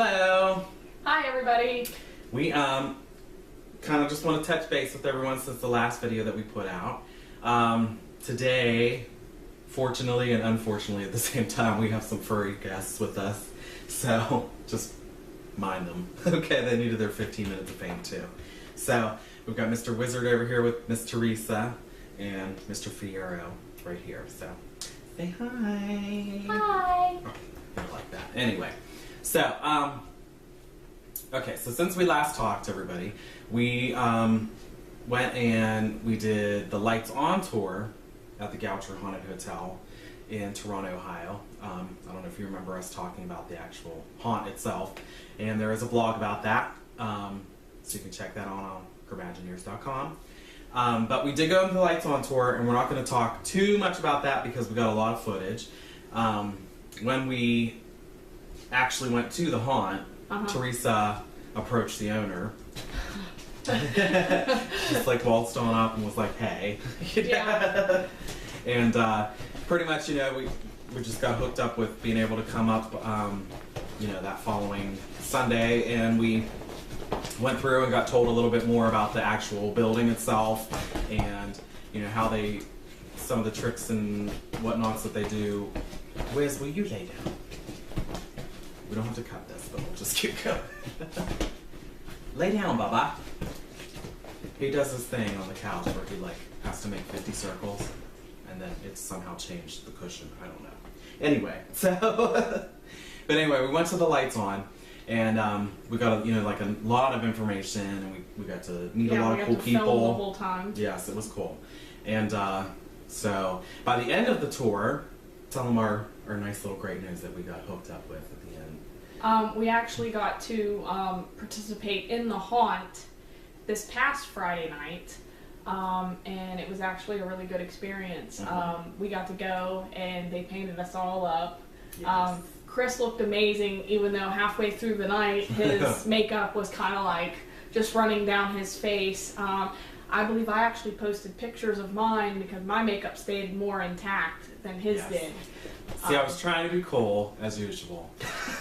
Hello. Hi everybody. We kind of just want to touch base with everyone since the last video that we put out. Today, fortunately and unfortunately at the same time, we have some furry guests with us. So just mind them. Okay, they needed their 15 minutes of fame too. So we've got Mr. Wizard over here with Miss Teresa and Mr. Fierro right here. So say hi. Hi. Oh, I don't like that. Anyway, so okay, so since we last talked, everybody, we went and we did the Lights On tour at the Goucher Haunted Hotel in Toronto, Ohio. I don't know if you remember us talking about the actual haunt itself, and there is a blog about that, so you can check that on Grimagineers.com. But we did go on the Lights On tour, and we're not going to talk too much about that because we got a lot of footage. When we actually went to the haunt, Teresa approached the owner. Just like waltzed on up and was like, hey. Yeah. And pretty much, you know, we just got hooked up with being able to come up, you know, that following Sunday, and we went through and got told a little bit more about the actual building itself and, you know, how they, some of the tricks and whatnots that they do. Wiz, will you lay down? We don't have to cut this, but we'll just keep going. Lay down, Baba. He does this thing on the couch where he like has to make 50 circles, and then it's somehow changed the cushion. I don't know. Anyway, so but anyway, we went to the Lights On, and we got like a lot of information, and we got to meet a lot of cool people. Film the whole time. Yes, it was cool, and so by the end of the tour, tell them our nice little great news that we got hooked up with at the end. We actually got to participate in the haunt this past Friday night, and it was actually a really good experience. We got to go and they painted us all up. Yes. Chris looked amazing, even though halfway through the night his makeup was kind of like just running down his face. I believe I actually posted pictures of mine because my makeup stayed more intact than his did. See, I was trying to be cool, as usual.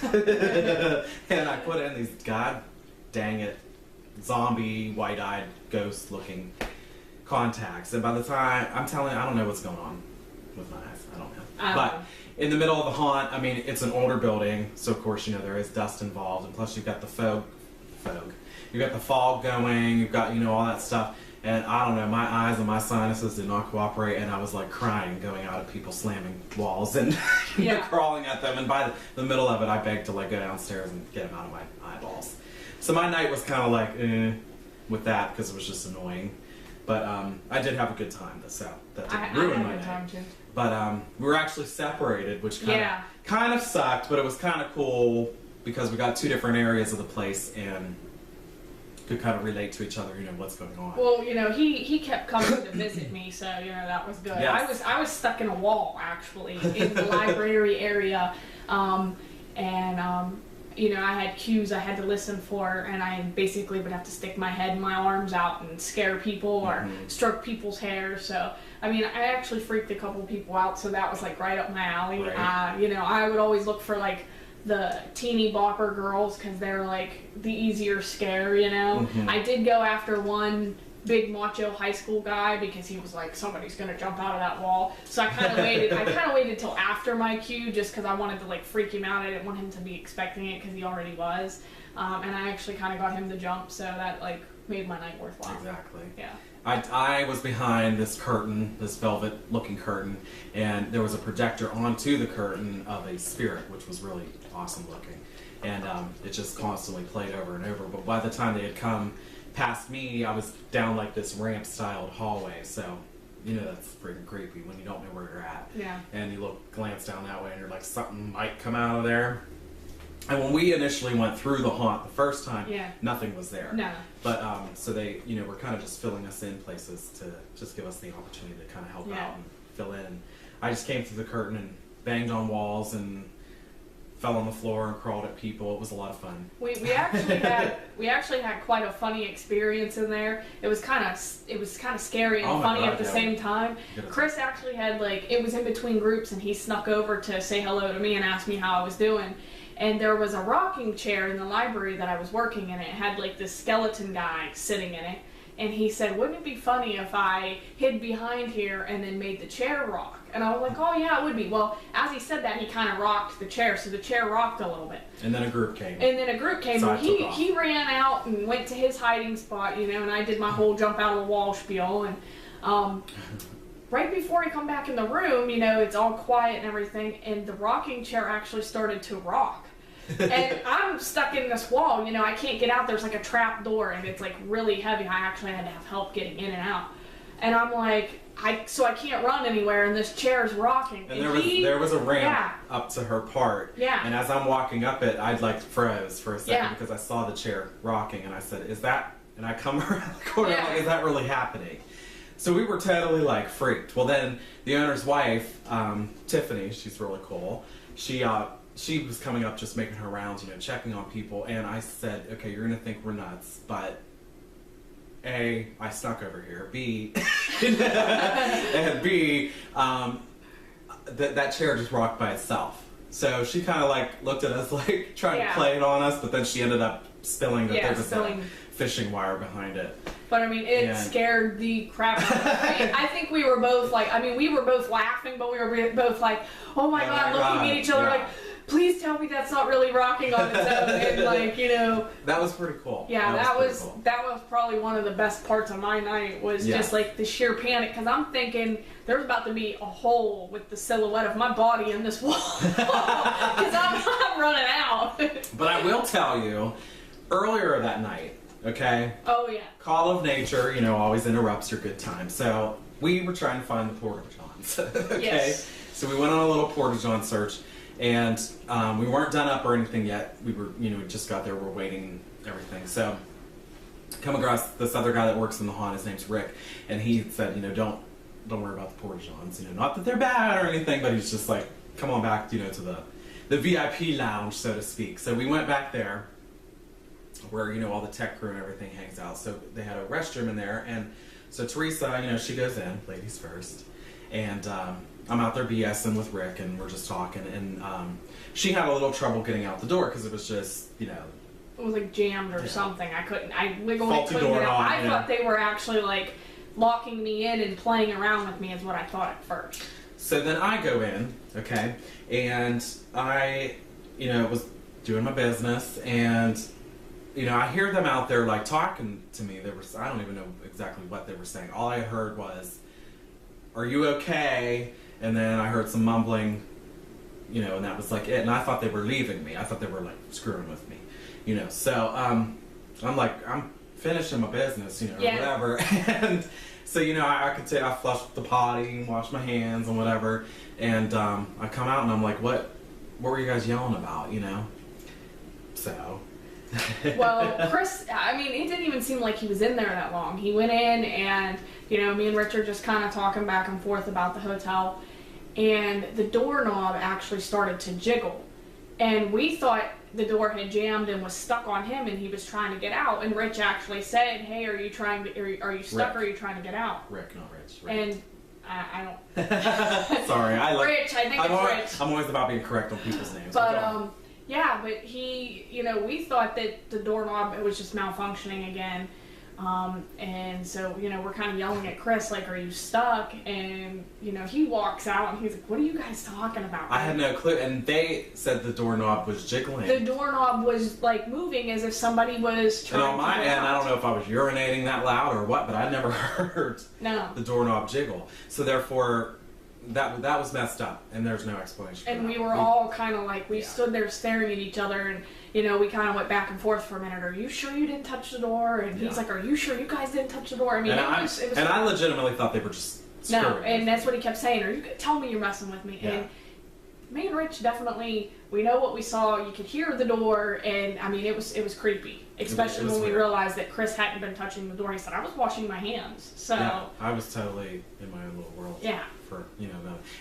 And I put in these, god dang it, zombie, white-eyed, ghost-looking contacts. And by the time, I'm telling you, I don't know what's going on with my eyes. I don't know. But in the middle of the haunt, I mean, it's an older building, so of course, you know, there is dust involved. And plus, you've got the fog. You've got the fog going, you've got, you know, all that stuff. And I don't know, my eyes and my sinuses did not cooperate, and I was like crying going out of people slamming walls and crawling at them. And by the middle of it, I begged to like go downstairs and get them out of my eyeballs. So my night was kind of like with that because it was just annoying. But I did have a good time, so that didn't ruin my night. But we were actually separated, which kind of sucked, but it was kind of cool because we got two different areas of the place and could kind of relate to each other, you know, what's going on. Well, you know, he kept coming to visit me, so, you know, that was good. Yes. I was stuck in a wall, actually, in the library area, you know, I had cues I had to listen for, and I basically would have to stick my head and my arms out and scare people or stroke people's hair. So, I mean, I actually freaked a couple people out, so that was, like, right up my alley. Right. You know, I would always look for, like, the teeny bopper girls because they're like the easier scare, you know. I did go after one big macho high school guy because he was like, somebody's gonna jump out of that wall. So I kind of waited. I kind of waited till after my cue just because I wanted to like freak him out. I didn't want him to be expecting it because he already was. And I actually kind of got him to jump, so that like made my night worthwhile. Exactly. Yeah. I was behind this curtain, this velvet-looking curtain, and there was a projector onto the curtain of a spirit, which was really awesome looking. And it just constantly played over and over. But by the time they had come past me, I was down like this ramp-styled hallway. So, you know, that's freaking creepy when you don't know where you're at. Yeah. And you glance down that way, and you're like, something might come out of there. And when we initially went through the haunt the first time, nothing was there. No. But so they, you know, were kind of just filling us in places to just give us the opportunity to kind of help out and fill in. I just came through the curtain and banged on walls and fell on the floor and crawled at people. It was a lot of fun. We actually had quite a funny experience in there. It was kind of scary and funny at the same time. Chris actually had it was in between groups, and he snuck over to say hello to me and ask me how I was doing. and there was a rocking chair in the library that I was working in. It had like this skeleton guy sitting in it, and he said, wouldn't it be funny if I hid behind here and then made the chair rock? And I was like, oh yeah, it would be. Well, as he said that, he kind of rocked the chair, so the chair rocked a little bit. And then a group came. So and he ran out and went to his hiding spot, you know, and I did my whole jump out of the wall spiel. And right before he come back in the room, you know, it's all quiet and everything, and the rocking chair actually started to rock. And I'm stuck in this wall, you know, I can't get out. There's like a trap door, and it's like really heavy. I actually had to have help getting in and out. And I'm like, so I can't run anywhere, and this chair is rocking. And there was a ramp up to her part. Yeah. And as I'm walking up it, I'd like froze for a second because I saw the chair rocking, and I said, is that, and I come around the corner, like, is that really happening? So we were totally like freaked. Well, then the owner's wife, Tiffany, she's really cool. She was coming up just making her rounds, you know, checking on people, and I said, okay, you're gonna think we're nuts, but A, I snuck over here. B, and B, that chair just rocked by itself. So she kind of like looked at us like trying to play it on us, but then she ended up spilling that there was a fishing wire behind it. But I mean, it scared the crap out of me. I think we were both like, I mean, we were both laughing, but we were both like, oh my God, looking at each other like, please tell me that's not really rocking on its own. And like, you know. That was pretty cool. Yeah, that was probably one of the best parts of my night was just like the sheer panic. Because I'm thinking there's about to be a hole with the silhouette of my body in this wall. Because I'm running out. But I will tell you, earlier that night, okay? Oh, yeah. Call of nature, you know, always interrupts your good time. So we were trying to find the porta-johns, okay? Yes. So we went on a little porta-john search. And we weren't done up or anything yet. We were, you know, we just got there. We're waiting everything. So come across this other guy that works in the haunt. His name's Rick, and he said, you know, don't worry about the porta-johns. You know, not that they're bad or anything, but he's just like, come on back, you know, to the VIP lounge, so to speak. So we went back there, where you know all the tech crew and everything hangs out. So they had a restroom in there, and so Teresa, you know, she goes in, ladies first, and I'm out there BSing with Rick, and we're just talking, and she had a little trouble getting out the door because it was just, you know, it was like jammed or something. I wiggled and couldn't get out. I thought they were actually like locking me in and playing around with me is what I thought at first. So then I go in, okay, and I, you know, was doing my business, and you know, I hear them out there like talking to me. I don't even know exactly what they were saying. All I heard was, "Are you okay?" And then I heard some mumbling, you know, and that was like it. And I thought they were leaving me. I thought they were like screwing with me, you know. So I'm like, I'm finishing my business, you know, or whatever. And so, you know, I could say I flushed the potty and washed my hands and whatever. And I come out and I'm like, what were you guys yelling about, you know? So. Well, Chris, I mean, it didn't even seem like he was in there that long. He went in and, you know, me and Richard just kind of talking back and forth about the hotel, and the doorknob actually started to jiggle. And we thought the door had jammed and was stuck on him and he was trying to get out. And Rich actually said, hey, are you stuck Rick. Or are you trying to get out? Rick, not Rich. Rick. And I don't... Sorry. Rich, I think it's Rich. I'm always about being correct on people's names. But, yeah, but he, you know, we thought that the doorknob was just malfunctioning again. And so, you know, we're kind of yelling at Chris, like, are you stuck? And, you know, he walks out and he's like, what are you guys talking about? I had no clue. And they said the doorknob was jiggling. The doorknob was, like, moving as if somebody was trying to And on my end, I don't know if I was urinating that loud or what, but I never heard the doorknob jiggle. So therefore... That was messed up, and there's no explanation. And we were all kind of like, we stood there staring at each other, and, you know, we kind of went back and forth for a minute. Are you sure you didn't touch the door? And he's like, are you sure you guys didn't touch the door? I mean, I legitimately thought they were just screwing. No, and that's what he kept saying. Tell me you're messing with me. Yeah. And me and Rich definitely, we know what we saw. You could hear the door, and I mean, it was creepy. Especially when we realized that Chris hadn't been touching the door. He said, I was washing my hands. So yeah, I was totally in my own little world. Yeah. For, you know,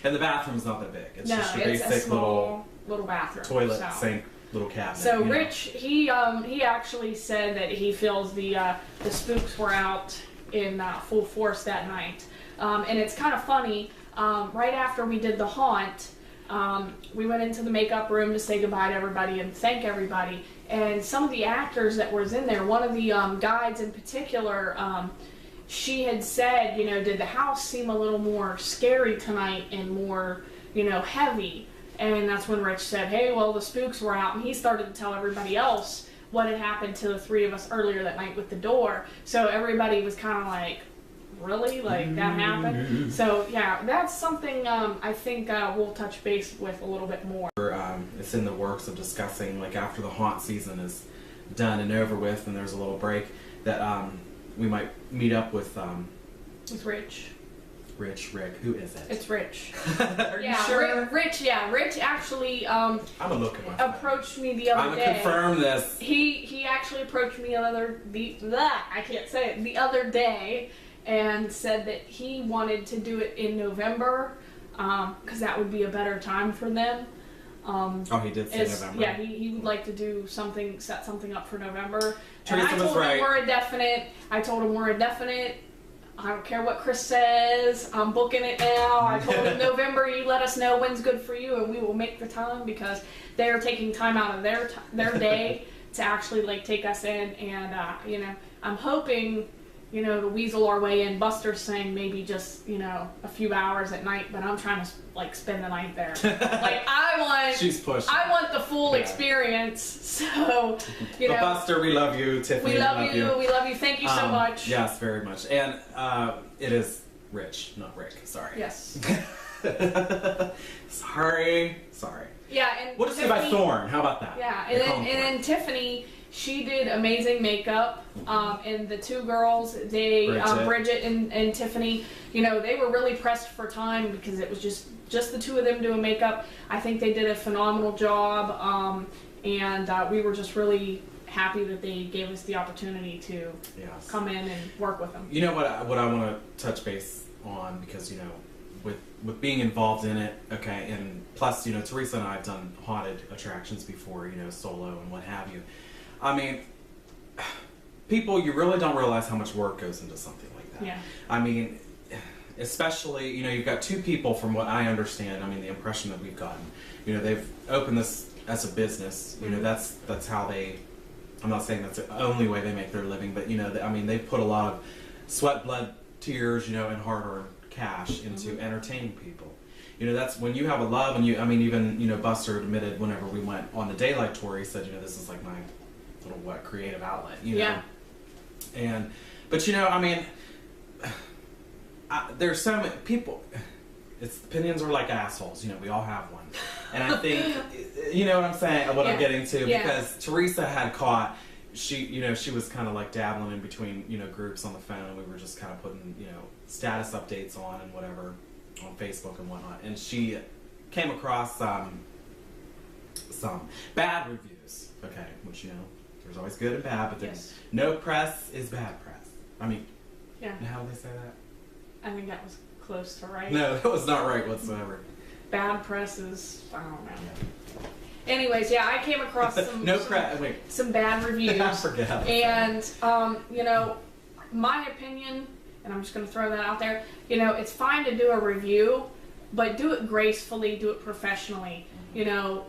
and the bathroom's not that big. It's just your it's basic a small little bathroom. Toilet, sink, little cabinet. So Rich, he actually said that he feels the spooks were out in full force that night. And it's kind of funny, right after we did the haunt, We went into the makeup room to say goodbye to everybody and thank everybody. And some of the actors that was in there, one of the guides in particular, she had said, you know, did the house seem a little more scary tonight and more, you know, heavy? And that's when Rich said, hey, well, the spooks were out. And he started to tell everybody else what had happened to the three of us earlier that night with the door. So everybody was kind of like, really? Like, that happened? So, yeah, that's something I think we'll touch base with a little bit more. It's in the works of discussing, like, after the haunt season is done and over with and there's a little break, that we might meet up with... With Rich. Rick, who is it? It's Rich. Are you sure? Rich actually I'm a look at my approached me the other day. I'm gonna confirm this. He actually approached me the other day and said that he wanted to do it in November because that would be a better time for them. He did say November. Yeah, he would like to do something, set something up for November. Teresa and I told him we're a definite. I don't care what Chris says. I'm booking it now. I told him November. You let us know when's good for you, and we will make the time because they are taking time out of their day to actually like take us in. And you know, I'm hoping, you know, to weasel our way in. Buster's saying maybe just, you know, a few hours at night, but I'm trying to like spend the night there. Like She's pushing. I want the full experience. So, you know. But Buster, we love you. Tiffany, we love you. We love you. Thank you so much. Yes, very much. And it is Rich, not Rick. Sorry. Yes. Sorry. Yeah, and we'll just go by Thorn. How about that? Yeah, and then Tiffany, she did amazing makeup. And the two girls, Bridget and Tiffany, you know, they were really pressed for time because it was just the two of them doing makeup. I think they did a phenomenal job, and we were just really happy that they gave us the opportunity to come in and work with them. You know what I want to touch base on, because, you know, with being involved in it, okay, and plus, you know, Teresa and I have done haunted attractions before, you know, solo and what have you. I mean, people, you really don't realize how much work goes into something like that. Yeah. I mean, especially, you know, you've got two people, from what I understand, I mean, the impression that we've gotten, you know, they've opened this as a business, you know, that's how they, I'm not saying that's the only way they make their living, but, you know, I mean, they've put a lot of sweat, blood, tears, you know, and hard-earned cash into entertaining people. You know, that's when you have a love, and I mean, even, you know, Buster admitted whenever we went on the Daylight tour, he said, you know, this is like my little, creative outlet, you know? And, but, you know, I mean, there's so many people, opinions are like assholes, you know, we all have one. And I think, you know what I'm saying, what I'm getting to, because Teresa had caught, she was kind of like dabbling in between, you know, groups on the phone, and we were just kind of putting, you know, status updates on and whatever on Facebook and whatnot, and she came across some bad reviews, okay, which, you know, there's always good and bad, but there's no press is bad press. I mean, how do they say that? I think that was close to right. No, that was not right whatsoever. Bad press is, I don't know. Anyways, I came across some bad reviews. I forgot. And, you know, my opinion, and I'm just going to throw that out there, you know, it's fine to do a review, but do it gracefully, do it professionally. You know,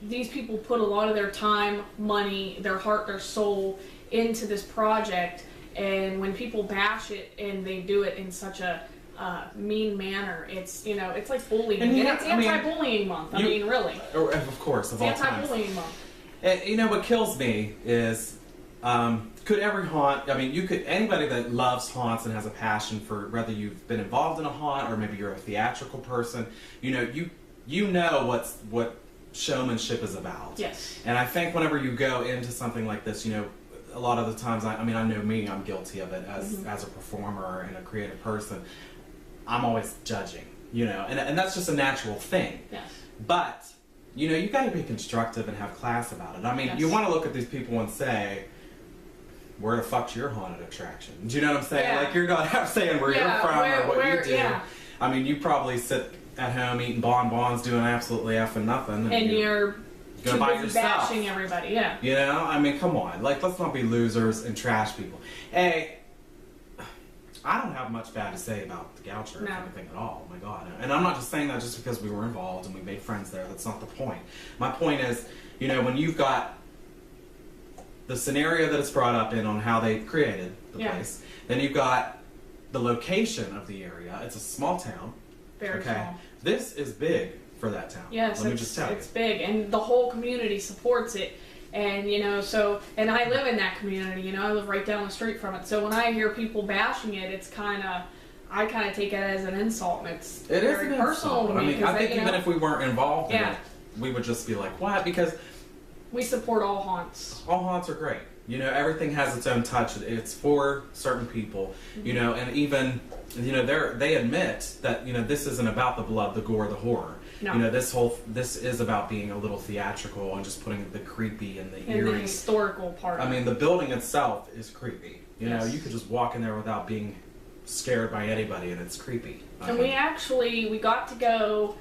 these people put a lot of their time, money, their heart, their soul into this project, and when people bash it and they do it in such a mean manner, it's, you know, it's like bullying, and it's anti-bullying month. I mean, really. Of course, of all times. Anti-bullying month. And, you know, what kills me is, could every haunt, I mean, anybody that loves haunts and has a passion for, whether you've been involved in a haunt or maybe you're a theatrical person, you know what showmanship is about. Yes. And I think whenever you go into something like this, you know, a lot of the times, I mean, I know me, I'm guilty of it as a performer and a creative person. I'm always judging, you know, and that's just a natural thing. Yes. But, you know, you got to be constructive and have class about it. I mean, you want to look at these people and say, where the fuck's your haunted attraction? Do you know what I'm saying? Like, you're not saying where you're from or what you do. Yeah. I mean, you probably sit at home eating bonbons doing absolutely effing nothing. And you're go by yourself. Bashing everybody, You know? I mean, come on. Like, let's not be losers and trash people. Hey, I don't have much bad to say about the Goucher, No. if anything at all. Oh my God. And I'm not just saying that just because we were involved and we made friends there. That's not the point. My point is, you know, when you've got the scenario that it's brought up in on how they created the place, then you've got the location of the area. It's a small town. Very small. This is big for that town. Yes, Let me just tell you. it's big, and the whole community supports it. And, you know, and I live in that community, you know, I live right down the street from it. So when I hear people bashing it, I kind of take it as an insult. And it's very personal to me. I mean, I think even if we weren't involved in it, we would just be like, what? Because we support all haunts. All haunts are great. You know, everything has its own touch. It's for certain people, you know, and even, you know, they admit that, you know, this isn't about the blood, the gore, the horror. No. You know, this is about being a little theatrical and just putting the creepy and the eerie. And the historical part. I mean, the building itself is creepy. You know, you could just walk in there without being scared by anybody, and it's creepy. And we got to go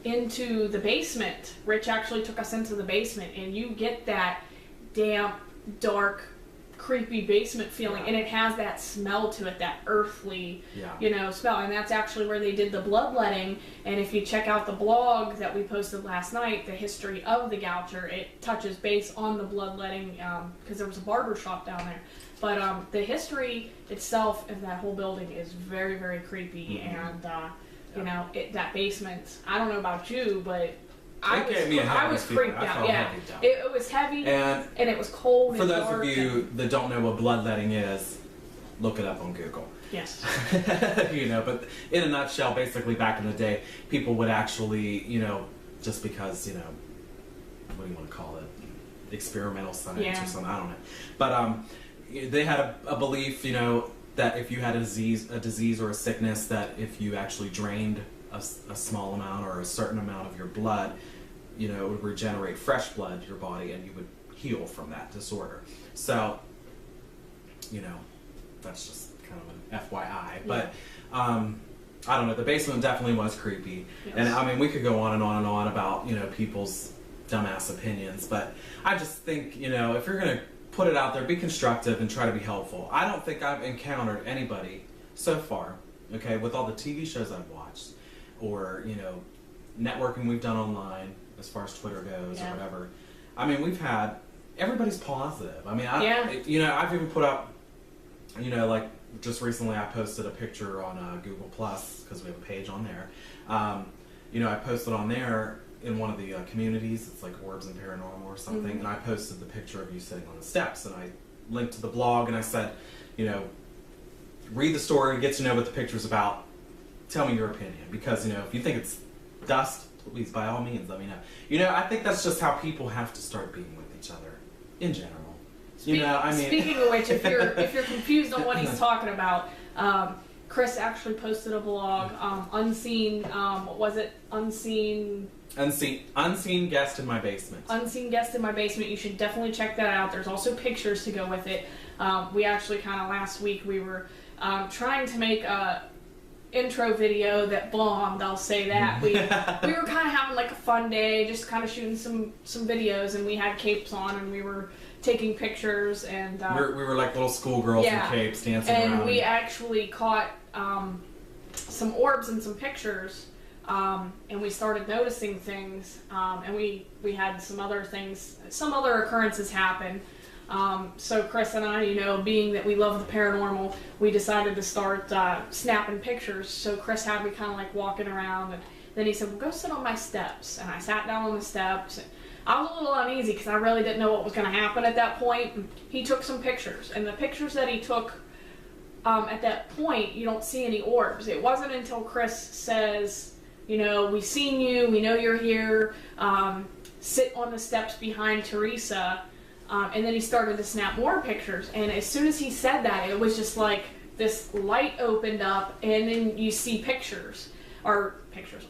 into the basement. Rich actually took us into the basement, and you get that damp, dark, creepy basement feeling, and it has that smell to it, that earthly, you know, smell. And that's actually where they did the bloodletting. And if you check out the blog that we posted last night, the history of the Goucher, it touches base on the bloodletting because there was a barber shop down there. But the history itself of that whole building is very, very creepy. And you know, that basement, I don't know about you, but I was freaked out. It was heavy and it was cold. For those of you that don't know what bloodletting is, look it up on Google. Yes. You know, but in a nutshell, basically back in the day, people would actually, you know, just because, you know, what do you want to call it? Experimental science or something, I don't know. But they had a belief, you know, that if you had a disease or a sickness, that if you actually drained a small amount or a certain amount of your blood, you know, it would regenerate fresh blood to your body and you would heal from that disorder. So, you know, that's just kind of an FYI. But I don't know, the basement definitely was creepy. Yes. And I mean, we could go on and on and on about, you know, people's dumbass opinions, but I just think, you know, if you're going to put it out there, be constructive and try to be helpful. I don't think I've encountered anybody so far, okay, with all the TV shows I've watched, or, you know, networking we've done online as far as Twitter goes or whatever. I mean, everybody's positive. I mean, you know, I've even put up, you know, like just recently I posted a picture on Google Plus because we have a page on there. You know, I posted on there in one of the communities, it's like Orbs and Paranormal or something, and I posted the picture of you sitting on the steps, and I linked to the blog, and I said, you know, read the story, get to know what the picture's about, tell me your opinion, because, you know, if you think it's dust, please, by all means, let me know. You know, I think that's just how people have to start being with each other, in general. You know, I mean... Speaking of which, if you're confused on what he's talking about, Chris actually posted a blog, Unseen, what was it? Unseen Guest in My Basement. Unseen Guest in My Basement. You should definitely check that out. There's also pictures to go with it. We actually kind of last week we were trying to make a intro video that bombed. I'll say that. We were kind of having like a fun day, just kind of shooting some videos, and we had capes on, and we were taking pictures, and we were like little schoolgirls in capes dancing around. And we actually caught some orbs and some pictures. And we started noticing things, and we had some other occurrences happen. So Chris and I, you know, being that we love the paranormal, we decided to start snapping pictures. So Chris had me kind of like walking around, and then he said, well, go sit on my steps. And I sat down on the steps, and I was a little uneasy because I really didn't know what was going to happen at that point. And he took some pictures, and the pictures that he took at that point, you don't see any orbs. It wasn't until Chris says, you know, we've seen you, we know you're here, sit on the steps behind Teresa, and then he started to snap more pictures, and as soon as he said that, it was just like this light opened up, and then you see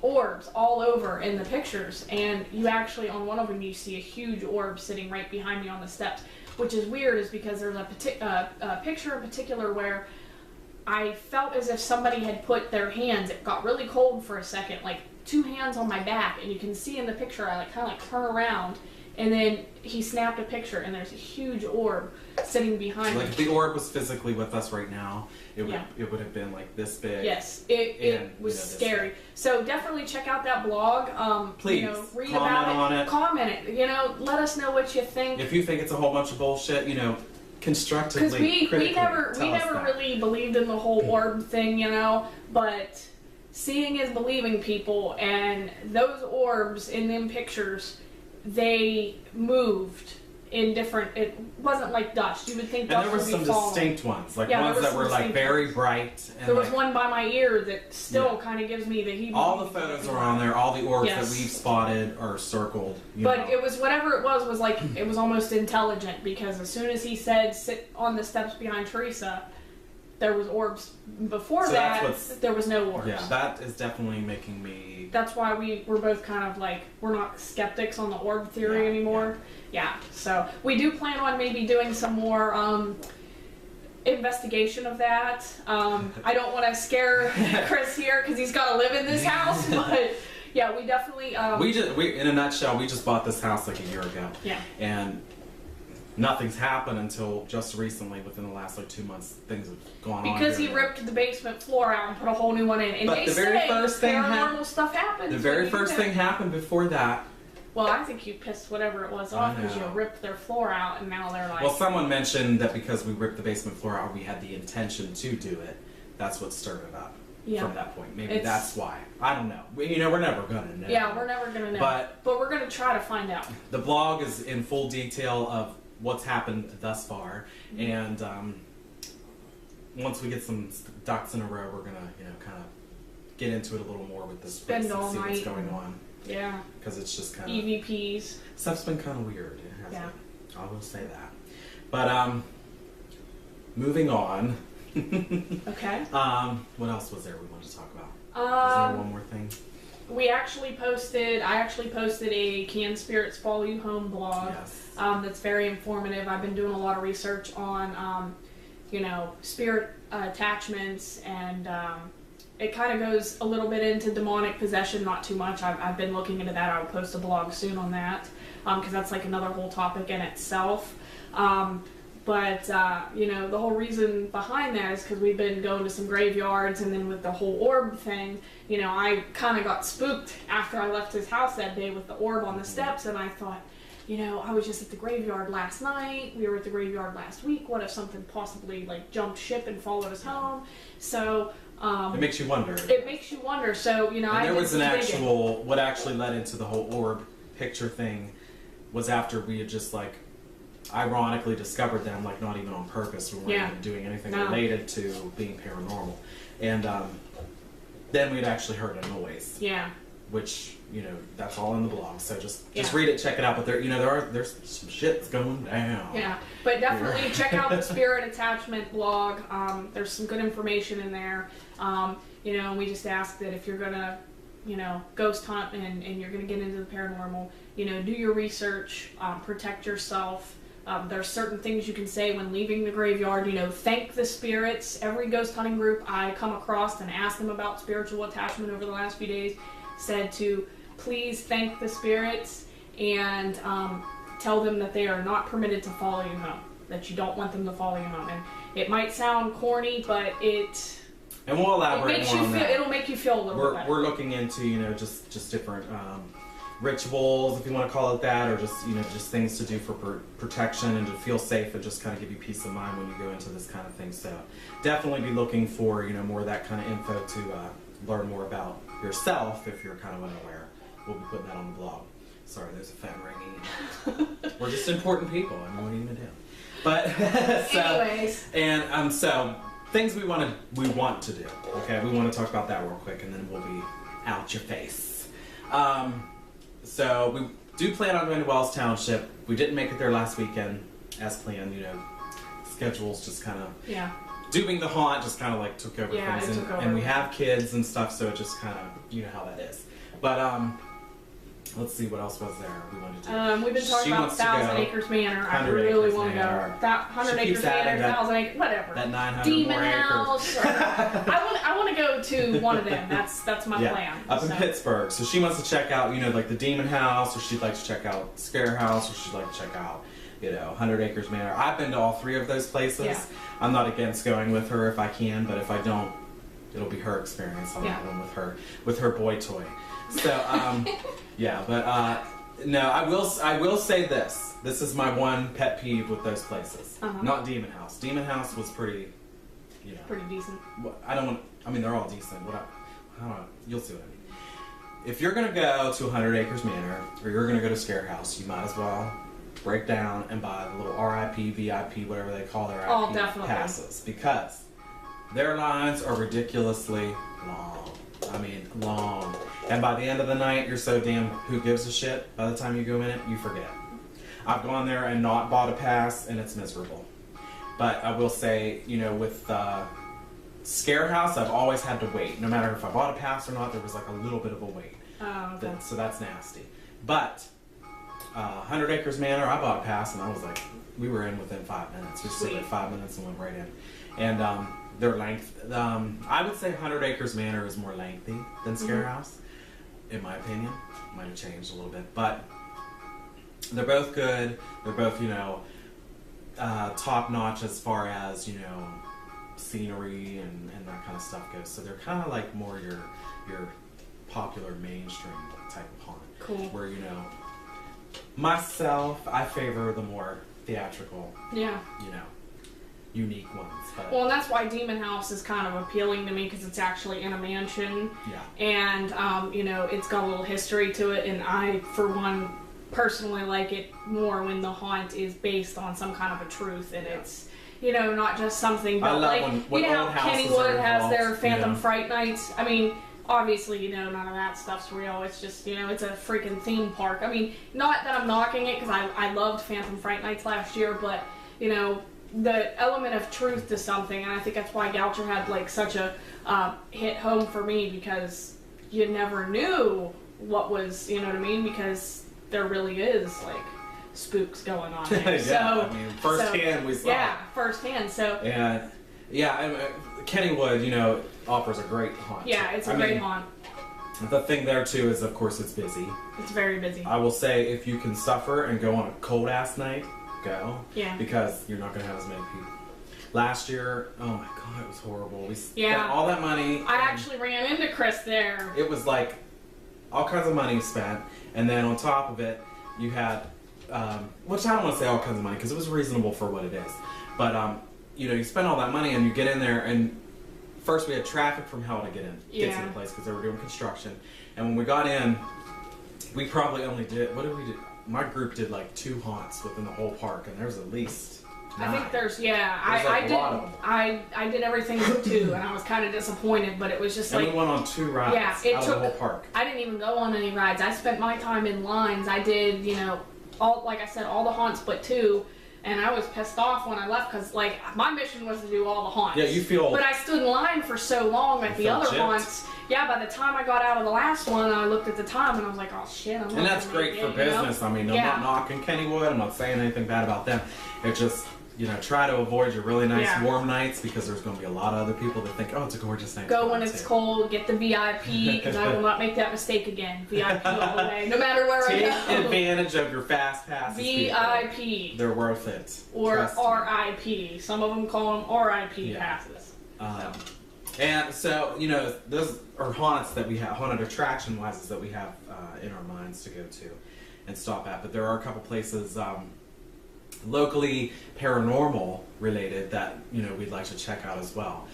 orbs all over in the pictures, and you actually, on one of them, you see a huge orb sitting right behind me on the steps, which is weird, is because there's a picture in particular where I felt as if somebody had put their hands, it got really cold for a second, like 2 hands on my back, and you can see in the picture I like kind of like turn around, And then he snapped a picture, and there's a huge orb sitting behind Like me. if the orb was physically with us right now, it would have been like this big. Yes, it was scary. So definitely check out that blog. Please, read comment about it. on it. Comment it. Let us know what you think. If you think it's a whole bunch of bullshit, constructively. Because we never that. really believed in the whole orb thing, but seeing is believing, people, and those orbs in them pictures, they moved in different. It wasn't like dust. You would think dust and there were some distinct ones, like ones that were like very bright. And there was one by my ear that still kind of gives me the heebie-jeebies. All the photos are on there. All the orbs that we've spotted are circled. But it was whatever it was like it was almost intelligent, because as soon as he said sit on the steps behind Teresa, there was orbs. Before that, there was no orbs. Yeah, that is definitely making me. That's why we're both kind of like, we're not skeptics on the orb theory anymore. Yeah, so we do plan on maybe doing some more investigation of that. I don't want to scare Chris here because he's got to live in this house, but yeah, we definitely. We in a nutshell, we just bought this house like a year ago. Yeah. And nothing's happened until just recently. Within the last 2 months, things have gone on. Because he ripped the basement floor out and put a whole new one in. And but the very first thing paranormal stuff happened. The very first thing happened before that. Well, I think you pissed whatever it was off because you ripped their floor out, and now they're like. Well, someone mentioned that because we ripped the basement floor out, we had the intention to do it. That's what stirred it up. Yeah. From that point, maybe that's why. I don't know. We're never gonna know. Yeah, we're never gonna know. But we're gonna try to find out. The blog is in full detail of what's happened thus far, and once we get some ducks in a row, we're gonna kind of get into it a little more with this place and see what's going on. Yeah. Because it's just kind of EVPs. Stuff's been kind of weird. Yeah. I will say that. But moving on. Okay. What else was there we wanted to talk about? Was there one more thing? I actually posted a Can Spirits Follow You Home blog. Yes. That's very informative. I've been doing a lot of research on, spirit attachments, and it kind of goes a little bit into demonic possession, not too much. I've been looking into that. I'll post a blog soon on that, because that's like another whole topic in itself. But the whole reason behind that is because we've been going to some graveyards, and then with the whole orb thing, I kind of got spooked after I left his house that day with the orb on the steps, and I thought, I was just at the graveyard last night, we were at the graveyard last week, what if something possibly jumped ship and followed us home? So it makes you wonder. It makes you wonder. So and there was what actually led into the whole orb picture thing was after we had just ironically discovered them, not even on purpose. We weren't even doing anything related to being paranormal. And then we'd actually heard a noise. Yeah. Which, that's all in the blog. So just read it, check it out. But there's some shit's going down. Yeah. But definitely check out the Spirit Attachment blog. There's some good information in there. And we just ask that if you're gonna, ghost hunt and you're gonna get into the paranormal, do your research, protect yourself. There's certain things you can say when leaving the graveyard. Thank the spirits. Every ghost hunting group I come across and ask them about spiritual attachment over the last few days said to please thank the spirits and tell them that they are not permitted to follow you home. That you don't want them to follow you home. And it might sound corny, but and we'll elaborate more on that. It'll make you feel a little bit better. We're looking into just different rituals, if you want to call it that, or just just things to do for protection and to feel safe and just kind of give you peace of mind when you go into this kind of thing. So definitely be looking for more of that kind of info to learn more about yourself if you're kind of unaware. We'll be putting that on the blog. Sorry, there's a phone ringing. We're just important people. I mean, what are you gonna do? But anyways, and so things we want to do. Okay, we want to talk about that real quick, and then we'll be out your face. So we do plan on going to Wells Township. We didn't make it there last weekend as planned. Schedules just kind of doing the haunt just kind of took over things, and we have kids and stuff, so it just kind of how that is. But Let's see what else was there we wanted to do. We've been talking about Thousand Acres Manor. I really want to go. That 100 Acres Manor, 1,000 Acres, whatever. That 900 Demon more House. acres. I want to go to one of them. That's my plan. Up in Pittsburgh. So she wants to check out, like the Demon House, or she'd like to check out Scare House, or she'd like to check out, 100 Acres Manor. I've been to all three of those places. Yeah. I'm not against going with her if I can, but if I don't, it'll be her experience on that one with her boy toy. So, no, I will say this. This is my one pet peeve with those places. Not Demon House. Demon House was pretty, pretty decent. They're all decent. You'll see what I mean. If you're going to go to 100 Acres Manor, or you're going to go to Scare House, you might as well break down and buy the little RIP, VIP, whatever they call their IP passes. Because their lines are ridiculously long. Long. And by the end of the night, you're so damn who gives a shit. By the time you go in it, you forget. I've gone there and not bought a pass, and it's miserable. But I will say, with Scare House, I've always had to wait. No matter if I bought a pass or not, there was like a little bit of a wait. Oh, okay. So that's nasty. But 100 Acres Manor, I bought a pass, and I was like, we were in within 5 minutes. We stood at 5 minutes and went right in. And their length, I would say 100 Acres Manor is more lengthy than Scare House, in my opinion. Might have changed a little bit, but they're both good. They're both, top notch as far as, scenery and that kind of stuff goes. So they're kind of like more your popular mainstream type of haunt. Cool. Where, myself, I favor the more theatrical, unique ones. But well, and that's why Demon House is kind of appealing to me, because it's actually in a mansion. Yeah. And, it's got a little history to it, and I, for one, personally like it more when the haunt is based on some kind of a truth, and it's, not just something, but like, when how Kennywood has their Phantom yeah. Fright Nights. Obviously, none of that stuff's real. It's just, it's a freaking theme park. Not that I'm knocking it, because I loved Phantom Fright Nights last year, but, the element of truth to something, and I think that's why Goucher had, like, such a hit home for me, because you never knew what was, because there really is, like, spooks going on there. Firsthand we saw. Yeah, firsthand, so... And, Kennywood, offers a great haunt. Yeah, it's a great haunt. The thing there, too, is, of course, it's busy. It's very busy. I will say, if you can suffer and go on a cold-ass night, go. Yeah. Because you're not going to have as many people. Last year, oh my god, it was horrible. We spent all that money. I actually ran into Chris there. It was like all kinds of money spent, and then on top of it, you had, which I don't want to say all kinds of money, because it was reasonable for what it is. But, you spend all that money and you get in there, and first we had traffic from hell to get to the place, because they were doing construction. And when we got in, we probably only did, what did we do? My group did like 2 haunts within the whole park, and there's at least 9. I think I did everything but 2, and I was kind of disappointed, but it was just and we went on 2 rides out of the whole park. I didn't even go on any rides. I spent my time in lines. I did, all, like I said, all the haunts but 2. And I was pissed off when I left, because, like, my mission was to do all the haunts. Yeah, you feel... But I stood in line for so long at the other haunts. Yeah, by the time I got out of the last one, I looked at the time, and I was like, oh, shit. And that's great for business. I'm not knocking Kennywood. I'm not saying anything bad about them. It's just... try to avoid your really nice warm nights, because there's going to be a lot of other people that think, oh, it's a gorgeous night. Go when it's cold, get the VIP, because I will not make that mistake again. VIP all the way, no matter where I go. Take advantage of your fast passes. VIP. People. They're worth it. Or RIP. Some of them call them RIP passes. And so, those are haunts that we have, haunted attraction-wise, that we have in our minds to go to and stop at. But there are a couple places... locally paranormal related that we'd like to check out as well.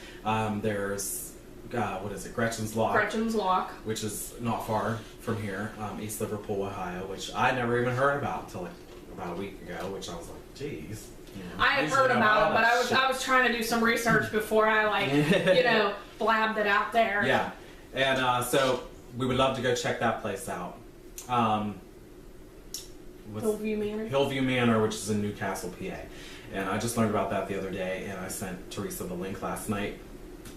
There's what is it, Gretchen's Lock, which is not far from here, East Liverpool, Ohio, which I never even heard about until like about a week ago, which I was like, geez. I had heard about it, but I was trying to do some research before I blabbed it out there. Yeah, and so we would love to go check that place out. Hillview Manor, which is in Newcastle, PA. And I just learned about that the other day, and I sent Teresa the link last night.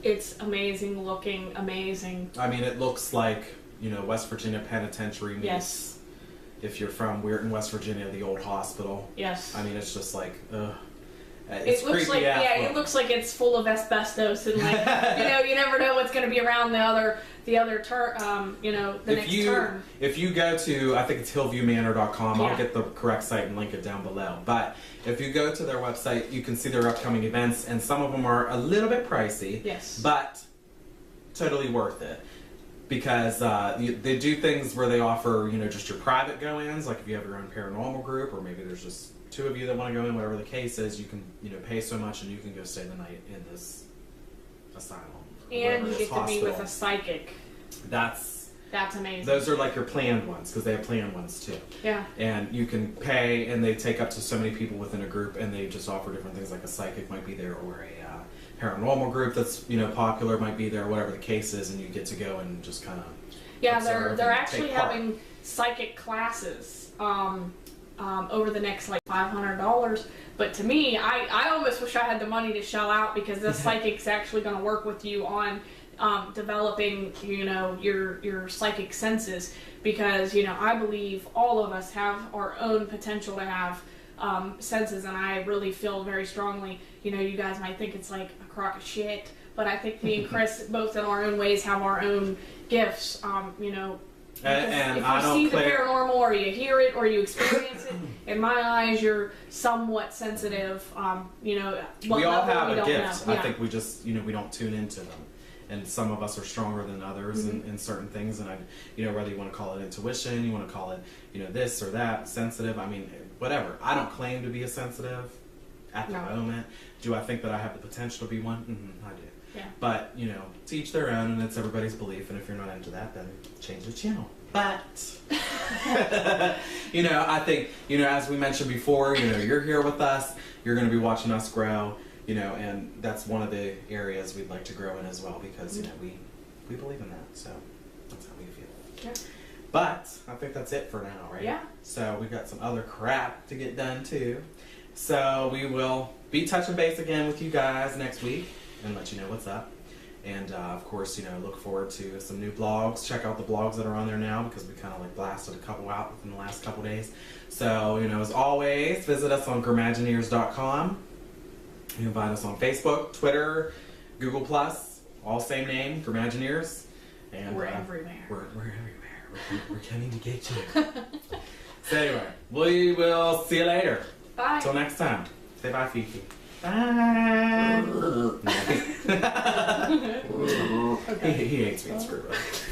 It's amazing looking, amazing. It looks like, West Virginia Penitentiary meets if you're from Weirton, West Virginia, the old hospital. Yes. I mean, it's just like, ugh. It looks like it looks like it's full of asbestos and like you never know what's going to be around the other turn the next turn. If you go to, I think it's hillviewmanor.com, Yeah. I'll get the correct site and link it down below. But if you go to their website, you can see their upcoming events, and some of them are a little bit pricey. Yes. But totally worth it. Because they do things where they offer, just your private go-ins, like if you have your own paranormal group, or maybe there's just 2 of you that want to go in, whatever the case is, you can, pay so much and you can go stay the night in this asylum. And you get to be with a psychic. That's amazing. Those are like your planned ones, because they have planned ones too. Yeah. And you can pay, and they take up to so many people within a group, and they just offer different things, like a psychic might be there, or a paranormal group that's popular might be there, whatever the case is, and you get to go and just kind of they're actually having psychic classes over the next like $500. But to me, I almost wish I had the money to shell out, because this psychic's actually going to work with you on developing your psychic senses, because I believe all of us have our own potential to have senses, and I really feel very strongly, you guys might think it's like a crock of shit, but I think me and Chris both in our own ways have our own gifts. And if you see the paranormal, or you hear it, or you experience it, in my eyes, you're somewhat sensitive. We all have a gift. Yeah. I think we just, we don't tune into them. And some of us are stronger than others in certain things. And whether you want to call it intuition, you want to call it, this or that, sensitive. I mean, whatever. I don't claim to be a sensitive at the moment. Do I think that I have the potential to be one? I do. Yeah. But, to each their own, and it's everybody's belief, and if you're not into that, then change the channel. But, I think, as we mentioned before, you're here with us, you're going to be watching us grow, and that's one of the areas we'd like to grow in as well, because, we believe in that, so that's how we feel. Yeah. But, I think that's it for now, right? Yeah. So, we've got some other crap to get done, too. So, we will be touching base again with you guys next week, and let you know what's up. And of course, look forward to some new blogs. Check out the blogs that are on there now, because we kind of like blasted a couple out within the last couple days. So, as always, visit us on Grimagineers.com. You can find us on Facebook, Twitter, Google+, all same name, Grimagineers. And we're everywhere. We're everywhere. We're coming to get you. So anyway, we will see you later. Bye. Till next time. Say bye, Fifi. Bye. Okay. He hates me. Screw it.